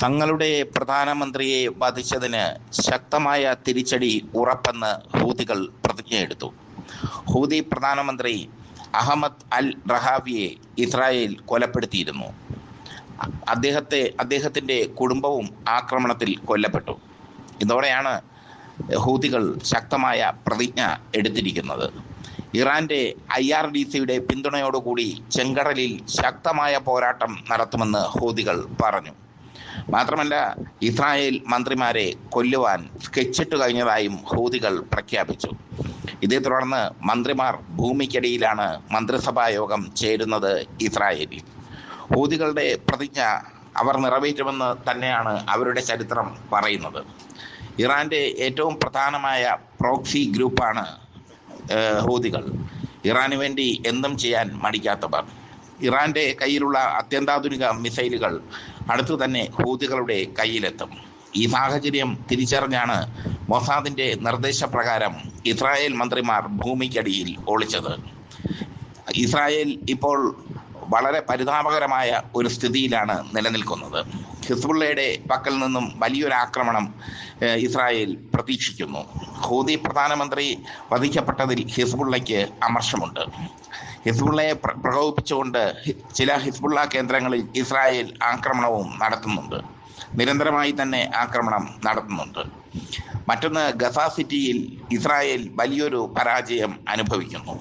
തങ്ങളുടെ പ്രധാനമന്ത്രിയെ വധിച്ചതിന് ശക്തമായ തിരിച്ചടി ഉറപ്പെന്ന് ഹൂതികൾ പ്രതിജ്ഞയെടുത്തു. ഹൂതി പ്രധാനമന്ത്രി അഹമ്മദ് അൽ റഹാവിയെ ഇസ്രായേൽ കൊലപ്പെടുത്തിയിരുന്നു. അദ്ദേഹത്തിൻ്റെ കുടുംബവും ആക്രമണത്തിൽ കൊല്ലപ്പെട്ടു. ഇതോടെയാണ് ഹൂതികൾ ശക്തമായ പ്രതിജ്ഞ എടുത്തിരിക്കുന്നത്. ഇറാന്റെ IRGCയുടെ പിന്തുണയോടുകൂടി ചെങ്കടലിൽ ശക്തമായ പോരാട്ടം നടത്തുമെന്ന് ഹൂതികൾ പറഞ്ഞു. മാത്രമല്ല, ഇസ്രായേൽ മന്ത്രിമാരെ കൊല്ലുവാൻ സ്കെച്ചിട്ട് കഴിഞ്ഞതായും ഹൂതികൾ പ്രഖ്യാപിച്ചു. ഇതേ തുടർന്ന് മന്ത്രിമാർ ഭൂമിക്കടിയിലാണ് മന്ത്രിസഭാ യോഗം ചേരുന്നത് ഇസ്രായേലിൽ. ഹൂതികളുടെ പ്രതിജ്ഞ അവർ നിറവേറ്റുമെന്ന് തന്നെയാണ് അവരുടെ ചരിത്രം പറയുന്നത്. ഇറാന്റെ ഏറ്റവും പ്രധാനമായ പ്രോക്സി ഗ്രൂപ്പാണ് ഹൂതികൾ. ഇറാന് വേണ്ടി എന്തും ചെയ്യാൻ മടിക്കാത്തവർ. ഇറാന്റെ കയ്യിലുള്ള അത്യന്താധുനിക മിസൈലുകൾ അടുത്തു തന്നെ ഹൂതികളുടെ കയ്യിലെത്തും. ഈ സാഹചര്യം തിരിച്ചറിഞ്ഞാണ് മൊസാദിന്റെ നിർദ്ദേശപ്രകാരം ഇസ്രായേൽ മന്ത്രിമാർ ഭൂമിക്കടിയിൽ ഒളിച്ചത്. ഇസ്രായേൽ ഇപ്പോൾ വളരെ പരിതാപകരമായ ഒരു സ്ഥിതിയിലാണ് നിലനിൽക്കുന്നത്. ഹിസ്ബുള്ളയുടെ പക്കൽ നിന്നും വലിയൊരു ആക്രമണം ഇസ്രായേൽ പ്രതീക്ഷിക്കുന്നു. ഹൂതി പ്രധാനമന്ത്രി വധിക്കപ്പെട്ടതിൽ ഹിസ്ബുള്ളയ്ക്ക് അമർഷമുണ്ട്. ഹിസ്ബുള്ളയെ പ്രകോപിപ്പിച്ചുകൊണ്ട് ചില ഹിസ്ബുള്ള കേന്ദ്രങ്ങളിൽ ഇസ്രായേൽ ആക്രമണവും നടത്തുന്നുണ്ട്. നിരന്തരമായി തന്നെ ആക്രമണം നടത്തുന്നുണ്ട്. മറ്റൊന്ന്, ഗസ സിറ്റിയിൽ ഇസ്രായേൽ വലിയൊരു പരാജയം അനുഭവിക്കുന്നു.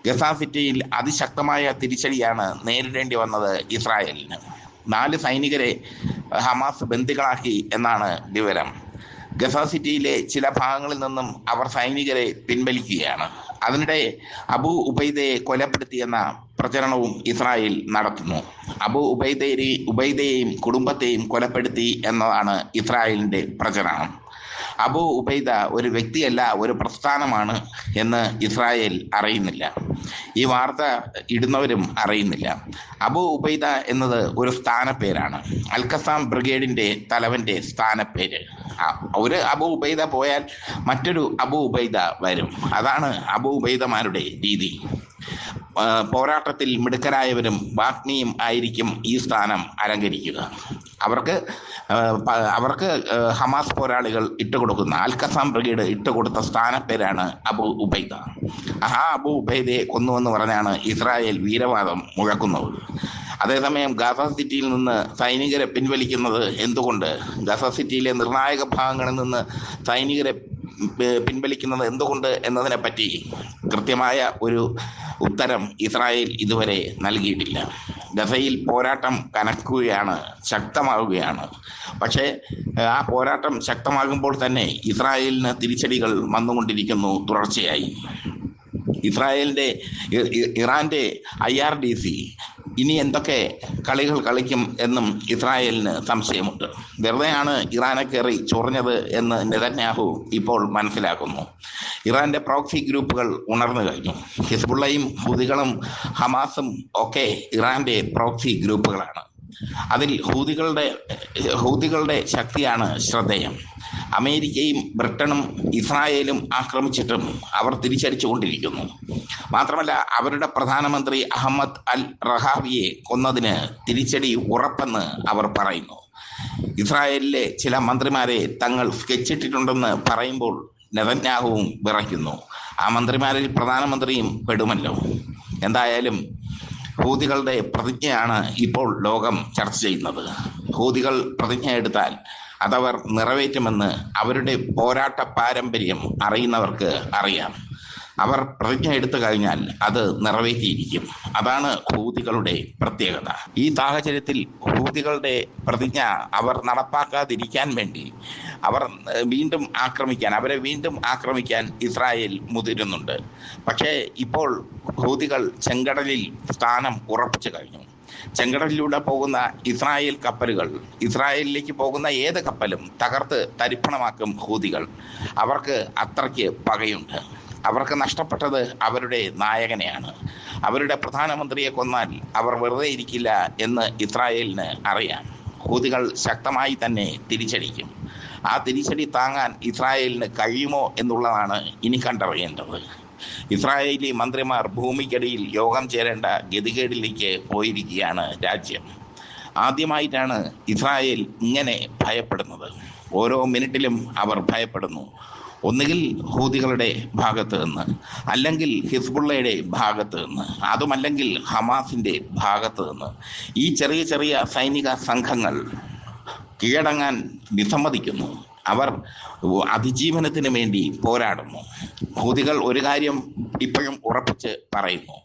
ഗസ സിറ്റിയിൽ അതിശക്തമായ തിരിച്ചടിയാണ് നേരിടേണ്ടി വന്നത് ഇസ്രായേലിന്. 4 സൈനികരെ ഹമാസ് ബന്ദികളാക്കി എന്നാണ് വിവരം. ഗസ സിറ്റിയിലെ ചില ഭാഗങ്ങളിൽ നിന്നും അവർ സൈനികരെ പിൻവലിക്കുകയാണ്. അതിനിടെ അബു ഉബൈദയെ കൊലപ്പെടുത്തിയെന്ന പ്രചരണവും ഇസ്രായേൽ നടത്തുന്നു. അബു ഉബൈദയെയും കുടുംബത്തെയും കൊലപ്പെടുത്തി എന്നതാണ് ഇസ്രായേലിൻ്റെ പ്രചരണം. അബു ഉബൈദ ഒരു വ്യക്തിയല്ല, ഒരു പ്രസ്ഥാനമാണ് എന്ന് ഇസ്രായേൽ അറിയുന്നില്ല. ഈ വാർത്ത ഇടുന്നവരും അറിയുന്നില്ല. അബു ഉബൈദ എന്നത് ഒരു സ്ഥാനപ്പേരാണ്. അൽഖസാം ബ്രിഗേഡിൻ്റെ തലവൻ്റെ സ്ഥാനപ്പേര്. ഒരു അബു ഉബൈദ പോയാൽ മറ്റൊരു അബു ഉബൈദ വരും. അതാണ് അബു ഉബൈദമാരുടെ രീതി. പോരാട്ടത്തിൽ മിടുക്കരായവരും വാഗ്മിയും ആയിരിക്കും ഈ സ്ഥാനം അലങ്കരിക്കുക. അവർക്ക് ഹമാസ് പോരാളികൾ ഇട്ടുകൊടുക്കുന്ന അൽഖസാം ബ്രിഗേഡ് ഇട്ടുകൊടുത്ത സ്ഥാനപ്പേരാണ് അബു ഉബൈദ. അബു ഉബൈദയെ കൊന്നുവെന്ന് പറഞ്ഞാണ് ഇസ്രായേൽ വീരവാദം മുഴക്കുന്നത്. അതേസമയം ഗസ സിറ്റിയിൽ നിന്ന് സൈനികരെ പിൻവലിക്കുന്നത് എന്തുകൊണ്ട്, ഗസ സിറ്റിയിലെ നിർണായക ഭാഗങ്ങളിൽ നിന്ന് സൈനികരെ പിൻവലിക്കുന്നത് എന്തുകൊണ്ട് എന്നതിനെപ്പറ്റി കൃത്യമായ ഒരു ഉത്തരം ഇസ്രായേൽ ഇതുവരെ നൽകിയിട്ടില്ല. ഗസയിൽ പോരാട്ടം കനക്കുകയാണ്, ശക്തമാവുകയാണ്. പക്ഷേ ആ പോരാട്ടം ശക്തമാകുമ്പോൾ തന്നെ ഇസ്രായേലിന് തിരിച്ചടികൾ വന്നുകൊണ്ടിരിക്കുന്നു തുടർച്ചയായി. ഇറാന്റെ IRGC ഇനി എന്തൊക്കെ കളികൾ കളിക്കും എന്നും ഇസ്രായേലിന് സംശയമുണ്ട്. വെറുതെയാണ് ഇറാനെ കയറി ചൊറിഞ്ഞത് എന്ന് നെതന്യാഹു ഇപ്പോൾ മനസ്സിലാക്കുന്നു. ഇറാന്റെ പ്രോക്സി ഗ്രൂപ്പുകൾ ഉണർന്നു കഴിഞ്ഞു. ഹിസ്ബുള്ളയും ഹൂതികളും ഹമാസും ഒക്കെ ഇറാന്റെ പ്രോക്സി ഗ്രൂപ്പുകളാണ്. അതിൽ ഹൂതികളുടെ ശക്തിയാണ് ശ്രദ്ധേയം. അമേരിക്കയും ബ്രിട്ടനും ഇസ്രായേലും ആക്രമിച്ചിട്ടും അവർ തിരിച്ചടിച്ചുകൊണ്ടിരിക്കുന്നു. മാത്രമല്ല, അവരുടെ പ്രധാനമന്ത്രി അഹമ്മദ് അൽ റഹാവിയെ കൊന്നതിന് തിരിച്ചടി ഉറപ്പെന്ന് അവർ പറയുന്നു. ഇസ്രായേലിലെ ചില മന്ത്രിമാരെ തങ്ങൾ സ്കെച്ചിട്ടിട്ടുണ്ടെന്ന് പറയുമ്പോൾ നെതന്യാഹുവും വിറയ്ക്കുന്നു. ആ മന്ത്രിമാരിൽ പ്രധാനമന്ത്രിയും പെടുമല്ലോ. എന്തായാലും ഹൂതികളുടെ പ്രതിജ്ഞയാണ് ഇപ്പോൾ ലോകം ചർച്ച ചെയ്യുന്നത്. ഹൂതികൾ പ്രതിജ്ഞ എടുത്താൽ അതവർ നിറവേറ്റുമെന്ന് അവരുടെ പോരാട്ട പാരമ്പര്യം അറിയുന്നവർക്ക് അറിയാം. അവർ പ്രതിജ്ഞ എടുത്തു കഴിഞ്ഞാൽ അത് നിറവേറ്റിയിരിക്കും. അതാണ് ഹൂതികളുടെ പ്രത്യേകത. ഈ സാഹചര്യത്തിൽ ഹൂതികളുടെ പ്രതിജ്ഞ അവർ നടപ്പാക്കാതിരിക്കാൻ വേണ്ടി അവരെ വീണ്ടും ആക്രമിക്കാൻ ഇസ്രായേൽ മുതിരുന്നുണ്ട്. പക്ഷേ ഇപ്പോൾ ഹൂതികൾ ചെങ്കടലിൽ സ്ഥാനം ഉറപ്പിച്ചു കഴിഞ്ഞു. ചെങ്കടലിലൂടെ പോകുന്ന ഇസ്രായേലിലേക്ക് പോകുന്ന ഏത് കപ്പലും തകർത്ത് തരിപ്പണമാക്കും ഹൂതികൾ. അവർക്ക് അത്രയ്ക്ക് പകയുണ്ട്. അവർക്ക് നഷ്ടപ്പെട്ടത് അവരുടെ നായകനെയാണ്. അവരുടെ പ്രധാനമന്ത്രിയെ കൊന്നാൽ അവർ വെറുതെ ഇരിക്കില്ല എന്ന് ഇസ്രായേലിന് അറിയാം. ഹൂതികൾ ശക്തമായി തന്നെ തിരിച്ചടിക്കും. ആ തിരിച്ചടി താങ്ങാൻ ഇസ്രായേലിന് കഴിയുമോ എന്നുള്ളതാണ് ഇനി കണ്ടറിയേണ്ടത്. ഇസ്രായേലി മന്ത്രിമാർ ഭൂമിക്കടിയിൽ യോഗം ചേരേണ്ട ഗതികേടിലേക്ക് പോയിരിക്കുകയാണ് രാജ്യം. ആദ്യമായിട്ടാണ് ഇസ്രായേൽ ഇങ്ങനെ ഭയപ്പെടുന്നത്. ഓരോ മിനിറ്റിലും അവർ ഭയപ്പെടുന്നു. ഒന്നുകിൽ ഹൂതികളുടെ ഭാഗത്ത് നിന്ന്, അല്ലെങ്കിൽ ഹിസ്ബുള്ളയുടെ ഭാഗത്ത് നിന്ന്, അതുമല്ലെങ്കിൽ ഹമാസിൻ്റെ ഭാഗത്ത് നിന്ന്. ഈ ചെറിയ ചെറിയ സൈനിക സംഘങ്ങൾ കീഴടങ്ങാൻ വിസമ്മതിക്കുന്നു. അവർ അതിജീവനത്തിന് വേണ്ടി പോരാടുന്നു. ഹൂതികൾ ഒരു കാര്യം ഇപ്പോഴും ഉറപ്പിച്ച് പറയുന്നു: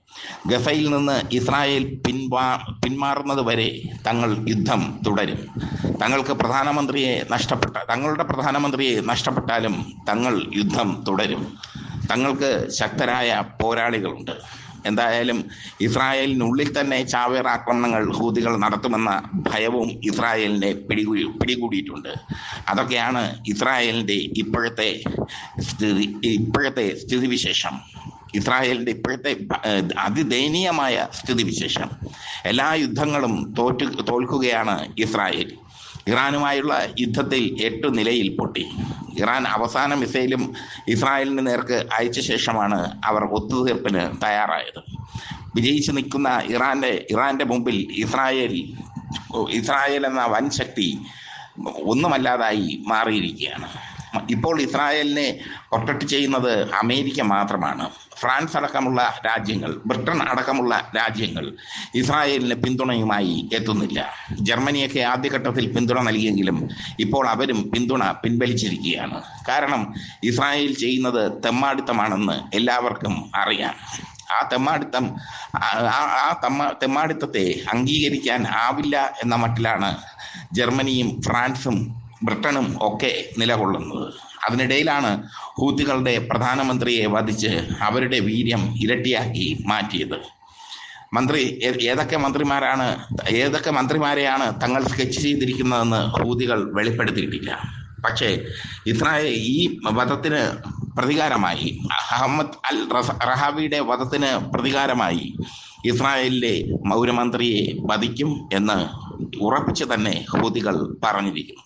ഗസയിൽ നിന്ന് ഇസ്രായേൽ പിന്മാറുന്നത് വരെ തങ്ങൾ യുദ്ധം തുടരും. തങ്ങളുടെ പ്രധാനമന്ത്രിയെ നഷ്ടപ്പെട്ടാലും തങ്ങൾ യുദ്ധം തുടരും. തങ്ങൾക്ക് ശക്തരായ പോരാളികളുണ്ട്. എന്തായാലും ഇസ്രായേലിനുള്ളിൽ തന്നെ ചാവേർ ആക്രമണങ്ങൾ ഹൂതികൾ നടത്തുമെന്ന ഭയവും ഇസ്രായേലിനെ പിടികൂടിയിട്ടുണ്ട്. അതൊക്കെയാണ് ഇസ്രായേലിൻ്റെ ഇപ്പോഴത്തെ സ്ഥിതിവിശേഷം. ഇസ്രായേലിൻ്റെ ഇപ്പോഴത്തെ അതിദയനീയമായ സ്ഥിതിവിശേഷം. എല്ലാ യുദ്ധങ്ങളും തോൽക്കുകയാണ് ഇസ്രായേൽ. ഇറാനുമായുള്ള യുദ്ധത്തിൽ 8 നിലയിൽ പൊട്ടി. ഇറാൻ അവസാന മിസൈലും ഇസ്രായേലിന് നേർക്ക് അയച്ച ശേഷമാണ് അവർ ഒത്തുതീർപ്പിന് തയ്യാറായത്. വിജയിച്ചു നിൽക്കുന്ന ഇറാന്റെ മുമ്പിൽ ഇസ്രായേൽ എന്ന വൻ ശക്തി ഒന്നുമല്ലാതായി മാറിയിരിക്കുകയാണ്. ഇപ്പോൾ ഇസ്രായേലിനെ പ്രൊട്ടക്ട് ചെയ്യുന്നത് അമേരിക്ക മാത്രമാണ്. ഫ്രാൻസ് അടക്കമുള്ള രാജ്യങ്ങൾ, ബ്രിട്ടൻ അടക്കമുള്ള രാജ്യങ്ങൾ ഇസ്രായേലിന് പിന്തുണയുമായി എത്തുന്നില്ല. ജർമ്മനിയൊക്കെ ആദ്യഘട്ടത്തിൽ പിന്തുണ നൽകിയെങ്കിലും ഇപ്പോൾ അവരും പിന്തുണ പിൻവലിച്ചിരിക്കുകയാണ്. കാരണം ഇസ്രായേൽ ചെയ്യുന്നത് തെമ്മാടിത്തമാണെന്ന് എല്ലാവർക്കും അറിയാം. ആ തെമ്മാടിത്തത്തെ അംഗീകരിക്കാൻ ആവില്ല എന്ന മട്ടിലാണ് ജർമ്മനിയും ഫ്രാൻസും ബ്രിട്ടനും ഒക്കെ നിലകൊള്ളുന്നത്. അതിനിടയിലാണ് ഹൂതികളുടെ പ്രധാനമന്ത്രിയെ വധിച്ച് അവരുടെ വീര്യം ഇരട്ടിയാക്കി മാറ്റിയത്. ഏതൊക്കെ മന്ത്രിമാരെയാണ് തങ്ങൾ സ്കെച്ച് ചെയ്തിരിക്കുന്നതെന്ന് ഹൂതികൾ വെളിപ്പെടുത്തിയിട്ടില്ല. പക്ഷേ ഈ വധത്തിന് പ്രതികാരമായി, അഹമ്മദ് അൽ റഹാവിയുടെ വധത്തിന് പ്രതികാരമായി ഇസ്രായേലിലെ ഒരു മന്ത്രിയെ വധിക്കും എന്ന് ഉറപ്പിച്ച് തന്നെ ഹൂതികൾ പറഞ്ഞിരിക്കുന്നു.